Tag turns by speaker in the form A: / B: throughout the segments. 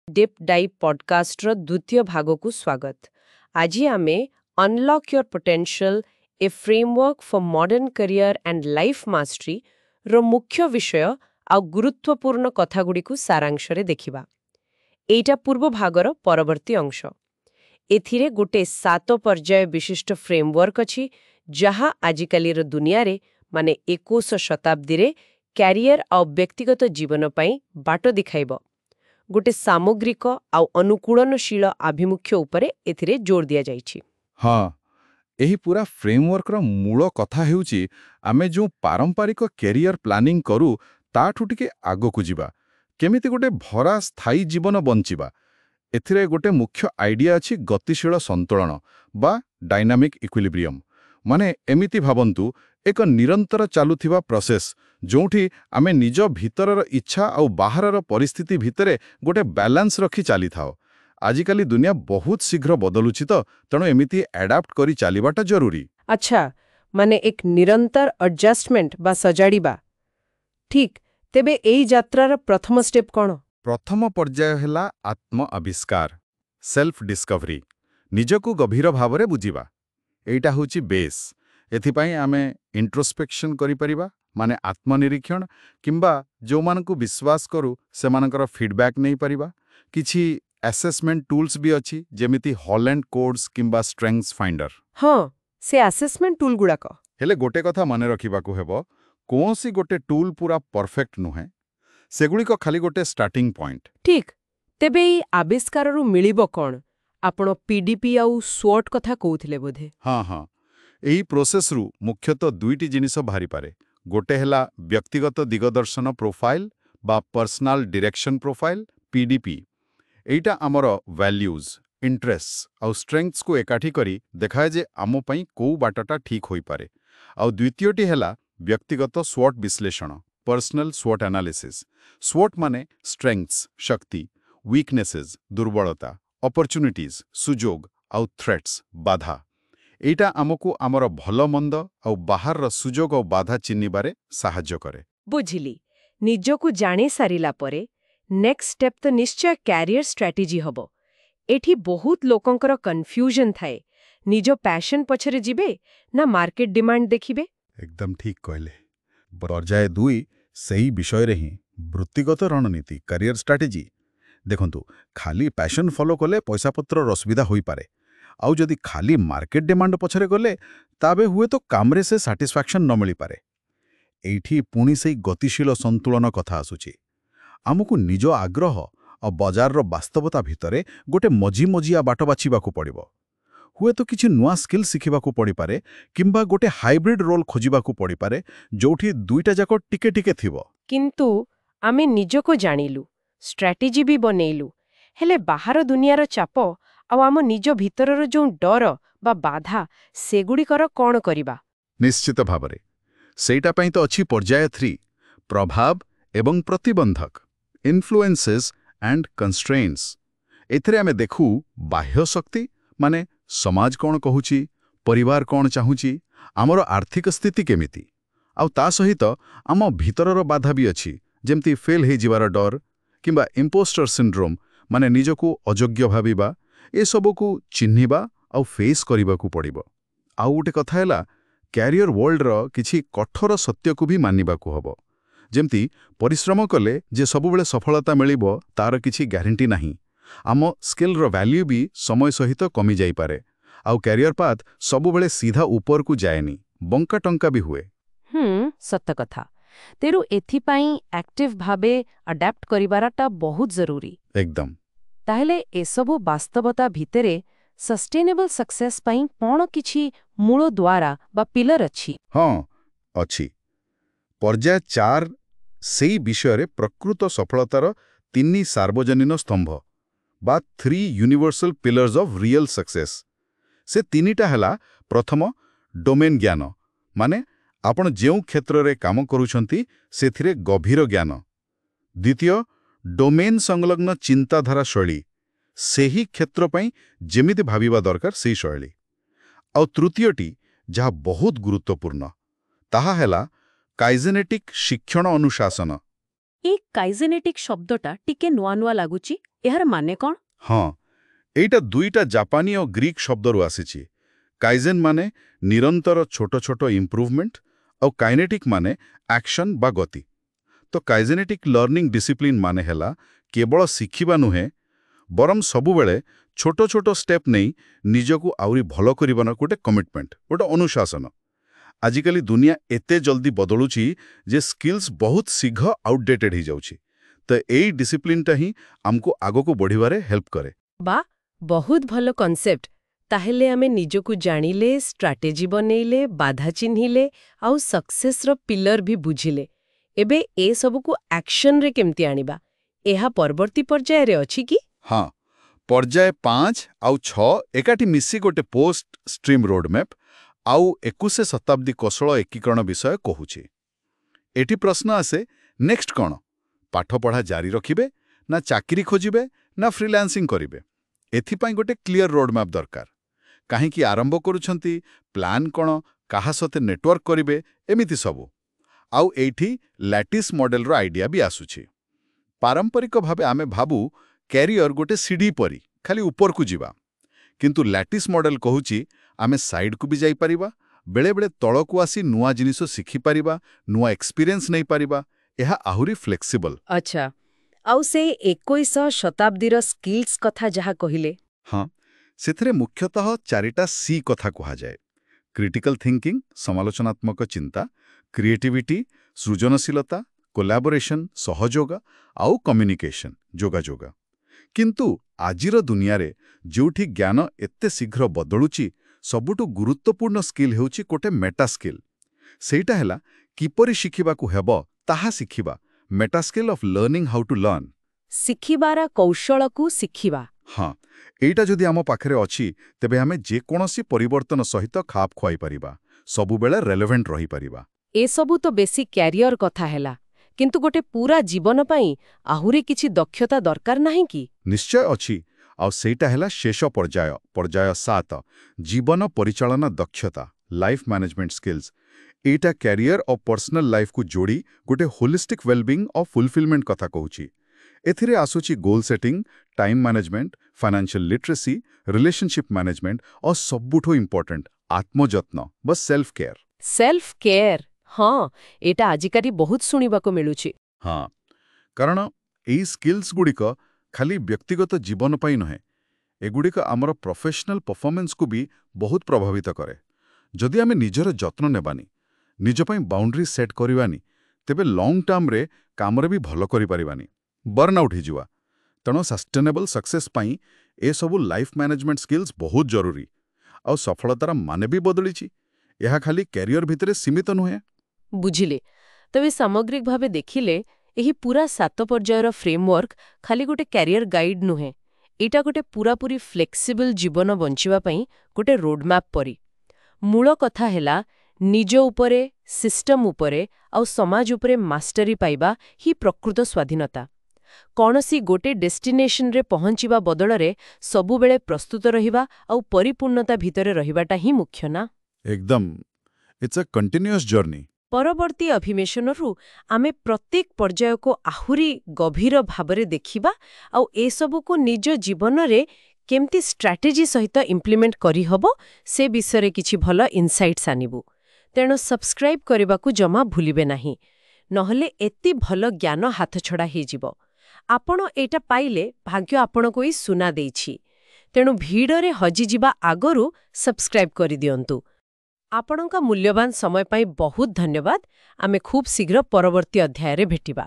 A: Dip dive podcaster द्वितीय भागकु स्वागत। आज आमे unlock your potential a framework for modern career and life mastery रो मुख्य विषय आ गुरुत्वपूर्ण कथागुड़ी को सारांश रे देखिबा। एटा पूर्व भागर परवर्ती अंश। एथिरे गोटे 7 पर्याय विशिष्ट फ्रेमवर्क अछि जहा आजिकाली रो दुनिया रे माने 21 शताब्दी रे कैरियर आ व्यक्तिगत जीवन पई बाटो दिखाइबो। गोटे सामग्रिक आ अनुकूलनशील आभिमुख्य उपरे एथिरे जोर दिया जाइछि।
B: हाँ, एही पूरा फ्रेमवर्क रो मूल कथा हेउची आमे जो पारंपरिक कैरियर प्लानिंग करू ताठु टिके आगो को जिबा केमिति गोटे भरा स्थायी जीवन बंचिबा। एथिरे गोटे मुख्य आइडिया अछि गतिशील संतुलन बा डायनामिक इक्विलिब्रियम। माने एमिति भाबंतु एक निरंतर चालुथिबा प्रोसेस जोंठी आमे निज भीतरर इच्छा आ बाहरर परिस्थिति भितरे गोटे बैलेंस रखी चाली थाओ। आजिकाली दुनिया बहुत शीघ्र बदलुछि तो तेणु एमिति एडाप्ट करी चालिबाटा जरूरी।
A: अच्छा, माने एक निरंतर एडजस्टमेंट बा सजाड़ीबा। ठीक, तेबे एई यात्रार प्रथम स्टेप कोन?
B: प्रथम पर्याय हेला आत्म आविष्कार, सेल्फ डिस्कवरी, निजकु गभीर भावरे बुझिबा। एइटा होची बेस। एथिपाई आमे इंट्रोस्पेक्शन करि परिबा, माने आत्मनिरीक्षण, किंबा जो मानकु विश्वास करू सेमानकर फीडबैक नहीं परिबा। किछि असेसमेंट टूल्स भी अछि जेमिति हॉलैंड कोड्स किंबा स्ट्रेंग्थ्स फाइंडर।
A: हाँ, से असेसमेंट टूल गुड़ाक।
B: हेले गोटे कथा माने रखिबाकु हेबो, कोनसी गोटे टूल पूरा परफेक्ट नुहे, सेगुड़िक खाली गोटे स्टार्टिंग पॉइंट।
A: ठीक, तेबे ई आविष्काररु मिलिबो कोन? आपण पीडीपी आउ स्वॉट कथा कहउथिले बोधे।
B: हाँ, एही प्रोसेस रु मुख्यतः दुईटी जिनिस भारी पारे। गोटे हेला व्यक्तिगत दिगदर्शन प्रोफाइल बा पर्सनल डायरेक्शन प्रोफाइल पीडीपी। एइटा आमर वैल्यूज, इंटरेस्ट आउ स्ट्रेंथ्स को एकाठी करी देखाए जे आमो पई को बाटटा ठीक होई पारे। आउ द्वितीयटी हेला व्यक्तिगत स्वॉट विश्लेषण, पर्सनल स्वॉट एनालिसिस। स्वॉट माने स्ट्रेंथ्स शक्ति, वीकनेसेस दुर्बलता, अपॉर्चुनिटीज सुजोग आउ थ्रेट्स बाधा। एइटा आमको आमर भल मंद आउ बाहर सुजोग आउ बाधा चिन्हिबारे साहाय्य करे।
A: बुझिली, निजको जाने सारिला परे नेक्स्ट स्टेप तो निश्चय कैरियर स्ट्रेटेजी हबो। एठी बहुत लोकंकर कंफ्यूजन थाए, निजो पैशन पछरे जिबे ना मार्केट डिमांड देखिबे।
B: एकदम ठीक कहले। पर्याय 2 सही विषय रे ही वृत्तिगत रणनीति करियर स्ट्रेटेजी। देखंतु खाली पैशन फॉलो कले पैसा पत्र असुविधा होई पारे। आउ जदि खाली मार्केट डिमांड पछरे गले ताबे हुए तो कामरे से सैटिस्फैक्शन न मिली पारे। एठी पुणी से गतिशील संतुलन कथा आसुची। आमको निज आग्रह और बाजार रो वास्तवता भितरे गोटे मझिया बाट बाछिबाकू पड़िबो। हुए तो किछि नुआ स्किल सिखिबाकू पड़ी पारे किंबा गोटे हाइब्रिड रोल खोजिबाकू पड़ी पारे जोठी दुईटा जाको टिके टिके थिबो।
A: किंतु आमे निजको जानिलु, स्ट्रेटेजी भी बनेइलु, हेले बाहर दुनियार चाप आउ आम निज भितरर जो डर बा बाधा सेगुड़िकर कौन करिबा?
B: निश्चित भावरे सेटा पई तो अछि पर्याय 3 प्रभाव एवं प्रतिबंधक, इन्फ्लुएंसेस एंड कंस्ट्रेंट्स। एथिरे आमे देखू बाह्य शक्ति माने समाज कौन कहूची, परिवार कौन चाहूची, आमर आर्थिक स्थिति केमिति, आउ ता सहित आम भीतरर बाधा भी अछि जेमती फेल हे जिवार डर किंबा इम्पोस्टर सिंड्रोम माने निजको अयोग्य भाबिबा। ए सबको चिन्हिबा आउ फेस करिबाकू पड़िबो। आउ गोटे कथा हैला कैरियर वर्ल्ड रो किछि कठोर सत्य को भी मानिबाकू हबो। जेमती परिश्रम कले जे सबु बेले सफलता मिलिबो तार किछि ग्यारंटी नाही। आम स्किल रो वैल्यू भी समय सहित कमी जाई पारे। आउ कैरियर पाथ सबु बेले सीधा ऊपर को जाएनी, बंका टंका भी हुए।
A: सत्य कथा। तेरु एथिपाई एक्टिव भाबे अडैप्ट करिबाराटा बहुत जरूरी।
B: एकदम।
A: ताहेले एसबु वास्तवता भितरे सस्टेनेबल सक्सेस पाई कौन किछि मूल द्वारा बा पिलर अछि?
B: हाँ अछि। पर्याय 4 सेई विषय प्रकृत सफलतार 3 सार्वजनीन स्तंभ बा 3 universal pillars of real success. से 3टा हैला प्रथम डोमेन ज्ञान, माने आपण जेउ क्षेत्र रे काम करूछंती सेथिरे गभीर ज्ञान। द्वितीय डोमेन संलग्न चिंताधारा शैली, सेही क्षेत्र पई जेमिति भाबिबा दरकार सेही शैली। आउ तृतीयटी जहा बहुत गुरुत्वपूर्ण ताहा हैला काइजेनेटिक शिक्षण अनुशासन।
C: এই কাଇଜେନେଟିକ୍ ଶବ୍ଦଟା ଟିକେ ନୂଆ ନୂଆ ଲାଗୁଛି। ଏହାର ମାନେ କ'ଣ?
B: ହଁ, ଏଇଟା ଦୁଇଟା ଜାପାନୀ ଓ ଗ୍ରୀକ୍ ଶବ୍ଦରୁ ଆସିଛି। କାଇଜେନ୍ ମାନେ ନିରନ୍ତର ଛୋଟ ଛୋଟ ଇମ୍ପ୍ରୁଭମେଣ୍ଟ ଆଉ କାଇନେଟିକ୍ ମାନେ ଆକ୍ସନ୍ ବା ଗତି। ତ କାଇଜେନେଟିକ୍ ଲର୍ଣ୍ଣିଂ ଡିସିପ୍ଲିନ୍ ମାନେ ହେଲା କେବଳ ଶିଖିବା ନୁହେଁ, ବରଂ ସବୁବେଳେ ଛୋଟ ଛୋଟ ଷ୍ଟେପ୍ ନେଇ ନିଜକୁ ଆହୁରି ଭଲ କରିବାର ଗୋଟେ କମିଟମେଣ୍ଟ, ଗୋଟେ ଅନୁଶାସନ। ଆଜିକାଲି ଦୁନିଆ ଏତେ ଜଲ୍ଦି ବଦଳୁଛି ଯେ ସ୍କିଲ୍ସ ବହୁତ ଶୀଘ୍ର ଆଉଟଡେଟେଡ୍ ହେଇଯାଉଛି। ତ ଏଇ ଡିସିପ୍ଲିନ୍ଟା ହିଁ ଆମକୁ ଆଗକୁ ବଢ଼ିବାରେ ହେଲ୍ପ କରେ।
A: ବା ବହୁତ ଭଲ କନସେପ୍ଟ। ତାହେଲେ ଆମେ ନିଜକୁ ଜାଣିଲେ, ଷ୍ଟ୍ରାଟେଜି ବନେଇଲେ, ବାଧା ଚିହ୍ନିଲେ ଆଉ ସକ୍ସେସ୍ର ପିଲର ବି ବୁଝିଲେ। ଏବେ ଏସବୁକୁ ଆକ୍ସନରେ କେମିତି ଆଣିବା? ଏହା ପରବର୍ତ୍ତୀ ପର୍ଯ୍ୟାୟରେ ଅଛି କି?
B: ହଁ, ପର୍ଯ୍ୟାୟ 5 ଆଉ 6 ଏକାଠି ମିଶି ଗୋଟେ ପୋଷ୍ଟ ଷ୍ଟ୍ରିମ୍ ରୋଡମ୍ୟାପ୍ ଆଉ 21 ଶତାବ୍ଦୀ କୌଶଳ ଏକୀକରଣ ବିଷୟ କହୁଛି। ଏଠି ପ୍ରଶ୍ନ ଆସେ, ନେକ୍ସଟ କ'ଣ? ପାଠପଢ଼ା ଜାରି ରଖିବେ, ନା ଚାକିରି ଖୋଜିବେ, ନା ଫ୍ରିଲାନ୍ସିଂ କରିବେ? ଏଥିପାଇଁ ଗୋଟେ କ୍ଲିୟର ରୋଡମ୍ୟାପ୍ ଦରକାର। କାହିଁକି ଆରମ୍ଭ କରୁଛନ୍ତି, ପ୍ଲାନ୍ କ'ଣ, କାହା ସହିତ ନେଟୱାର୍କ କରିବେ, ଏମିତି ସବୁ। ଆଉ ଏଇଠି ଲାଟିସ୍ ମଡେଲର ଆଇଡିଆ ବି ଆସୁଛି। ପାରମ୍ପରିକ ଭାବେ ଆମେ ଭାବୁ କ୍ୟାରିୟର ଗୋଟେ ସିଡି ପରି, ଖାଲି ଉପରକୁ ଯିବା। କିନ୍ତୁ ଲାଟିସ୍ ମଡେଲ କହୁଛି ଆମେ ସାଇଡକୁ ବି ଯାଇପାରିବା, ବେଳେବେଳେ ତଳକୁ ଆସି ନୂଆ ଜିନିଷ ଶିଖିପାରିବା, ନୂଆ ଏକ୍ସପିରିଏନ୍ସ ନେଇପାରିବା। ଏହା ଆହୁରି ଫ୍ଲେକ୍ସିବଲ୍।
A: ଆଚ୍ଛା, ଆଉ ସେ 21 ଶତାବ୍ଦୀର ସ୍କିଲ୍ସ କଥା ଯାହା କହିଲେ।
B: ହଁ, ସେଥିରେ ମୁଖ୍ୟତଃ 4ଟା ସି କଥା କୁହାଯାଏ। କ୍ରିଟିକାଲ ଥିଙ୍କିଂ, ସମାଲୋଚନାତ୍ମକ ଚିନ୍ତା, କ୍ରିଏଟିଭିଟି, ସୃଜନଶୀଳତା, କୋଲାବୋରେସନ୍, ସହଯୋଗ ଆଉ କମ୍ୟୁନିକେସନ୍, ଯୋଗାଯୋଗ। କିନ୍ତୁ ଆଜିର ଦୁନିଆରେ ଯେଉଁଠି ଜ୍ଞାନ ଏତେ ଶୀଘ୍ର ବଦଳୁଛି, ସବୁଠୁ ଗୁରୁତ୍ୱପୂର୍ଣ୍ଣ ସ୍କିଲ୍ ହେଉଛି ଗୋଟେ ମେଟା ସ୍କିଲ୍। ସେଇଟା ହେଲା କିପରି ଶିଖିବାକୁ ହେବ ତାହା ଶିଖିବା, Meta skill of learning how to learn.
A: ଶିଖିବାର କୌଶଳକୁ ଶିଖିବା।
B: ହଁ, ଏଇଟା ଯଦି ଆମ ପାଖରେ ଅଛି, ତେବେ ଆମେ ଯେକୌଣସି ପରିବର୍ତ୍ତନ ସହିତ ଖାପ ଖୁଆଇ ପାରିବା, ସବୁବେଳେ ରେଲେଭେଣ୍ଟ ରହିପାରିବା।
A: ଏସବୁ ତ ବେଶୀ କ୍ୟାରିୟର କଥା ହେଲା, କିନ୍ତୁ ଗୋଟେ ପୁରା ଜୀବନ ପାଇଁ ଆହୁରି କିଛି ଦକ୍ଷତା ଦରକାର ନାହିଁ କି?
B: ନିଶ୍ଚୟ ଅଛି, ଆଉ ସେଇଟା ହେଲା ଶେଷ ପର୍ଯ୍ୟାୟ, ପର୍ଯ୍ୟାୟ 7, ଜୀବନ ପରିଚାଳନା ଦକ୍ଷତା, ଲାଇଫ୍ ମ୍ୟାନେଜମେଣ୍ଟ ସ୍କିଲ୍ସ। ଏଇଟା କ୍ୟାରିୟର ଓ ପର୍ସନାଲ ଲାଇଫକୁ ଯୋଡ଼ି ଗୋଟେ ହୋଲିଷ୍ଟିକ୍ ୱେଲବିଂ ଓ ଫୁଲଫିଲମେଣ୍ଟ କଥା କହୁଛି। ଏଥିରେ ଆସୁଛି goal setting, time management, financial literacy, relationship management ଓ ସବୁଠୁ ଇମ୍ପୋର୍ଟାଣ୍ଟ ଆତ୍ମଯତ୍ନ ବା ସେଲ୍ଫ କେୟାର।
A: ସେଲ୍ଫ କେୟାର, ହଁ, ଏଇଟା ଆଜିକାଲି ବହୁତ ଶୁଣିବାକୁ ମିଳୁଛି।
B: ହଁ, କାରଣ ଏଇ ସ୍କିଲ୍ସଗୁଡ଼ିକ ଖାଲି ବ୍ୟକ୍ତିଗତ ଜୀବନ ପାଇଁ ନୁହେଁ, ଏଗୁଡ଼ିକ ଆମର ପ୍ରଫେସନାଲ ପରଫର୍ମାନ୍ସକୁ ବି ବହୁତ ପ୍ରଭାବିତ କରେ। ଯଦି ଆମେ ନିଜର ଯତ୍ନ ନେବାନି, ନିଜ ପାଇଁ ବାଉଣ୍ଡରୀ ସେଟ୍ କରିବାନି, ତେବେ ଲଙ୍ଗ୍ ଟର୍ମରେ କାମରେ ବି ଭଲ କରିପାରିବାନି, ବର୍ନ ଆଉଟ୍ ହେଇଯିବା। ତେଣୁ ସଷ୍ଟେନେବଲ୍ ସକ୍ସେସ୍ ପାଇଁ ଏସବୁ ଲାଇଫ୍ ମ୍ୟାନେଜମେଣ୍ଟ ସ୍କିଲ୍ସ ବହୁତ ଜରୁରୀ। ଆଉ ସଫଳତାର ମାନେ ବି ବଦଳିଛି। ଏହା ଖାଲି କ୍ୟାରିୟର ଭିତରେ ସୀମିତ ନୁହେଁ।
A: ବୁଝିଲେ। ତେବେ ସାମଗ୍ରିକ ଭାବେ ଦେଖିଲେ ଏହି ପୁରା 7 ପର୍ଯ୍ୟାୟର ଫ୍ରେମୱାର୍କ ଖାଲି ଗୋଟେ କ୍ୟାରିୟର ଗାଇଡ୍ ନୁହେଁ, ଏଇଟା ଗୋଟେ ପୁରାପୁରି ଫ୍ଲେକ୍ସିବଲ୍ ଜୀବନ ବଞ୍ଚିବା ପାଇଁ ଗୋଟେ ରୋଡମ୍ୟାପ୍ ପରି। ମୂଳ କଥା ହେଲା ନିଜ ଉପରେ, ସିଷ୍ଟମ ଉପରେ ଆଉ ସମାଜ ଉପରେ ମାଷ୍ଟରୀ ପାଇବା ହିଁ ପ୍ରକୃତ ସ୍ୱାଧୀନତା। କୌଣସି ଗୋଟେ ଡେଷ୍ଟିନେସନରେ ପହଞ୍ଚିବା ବଦଳରେ ସବୁବେଳେ ପ୍ରସ୍ତୁତ ରହିବା ଆଉ ପରିପୂର୍ଣ୍ଣତା ଭିତରେ ରହିବାଟା ହିଁ ମୁଖ୍ୟ ନା?
B: ଏକଦମ, ଇଟ୍ସ ଅ କଣ୍ଟିନ୍ୟୁଅସ୍ ଜର୍ଣ୍ଣି।
A: ପରବର୍ତ୍ତୀ ଅଭିବେଶନରୁ ଆମେ ପ୍ରତ୍ୟେକ ପର୍ଯ୍ୟାୟକୁ ଆହୁରି ଗଭୀର ଭାବରେ ଦେଖିବା ଆଉ ଏସବୁକୁ ନିଜ ଜୀବନରେ କେମିତି ଷ୍ଟ୍ରାଟେଜି ସହିତ ଇମ୍ପ୍ଲିମେଣ୍ଟ କରିହେବ ସେ ବିଷୟରେ କିଛି ଭଲ ଇନସାଇଟ୍ସ ଆଣିବୁ। ତେଣୁ ସବସ୍କ୍ରାଇବ୍ କରିବାକୁ ଜମା ଭୁଲିବେ ନାହିଁ, ନହେଲେ ଏତେ ଭଲ ଜ୍ଞାନ ହାତଛଡ଼ା ହେଇଯିବ। ଆପଣ ଏଇଟା ପାଇଲେ ଭାଗ୍ୟ ଆପଣଙ୍କୁ ହିଁ ସୁନା ଦେଇଛି। ତେଣୁ ଭିଡରେ ହଜିଯିବା ଆଗରୁ ସବସ୍କ୍ରାଇବ୍ କରିଦିଅନ୍ତୁ। ଆପଣଙ୍କ ମୂଲ୍ୟବାନ ସମୟ ପାଇଁ ବହୁତ ଧନ୍ୟବାଦ। ଆମେ ଖୁବ୍ ଶୀଘ୍ର ପରବର୍ତ୍ତୀ ଅଧ୍ୟାୟରେ ଭେଟିବା।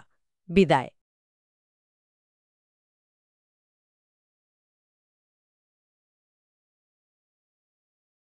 A: ବିଦାୟ।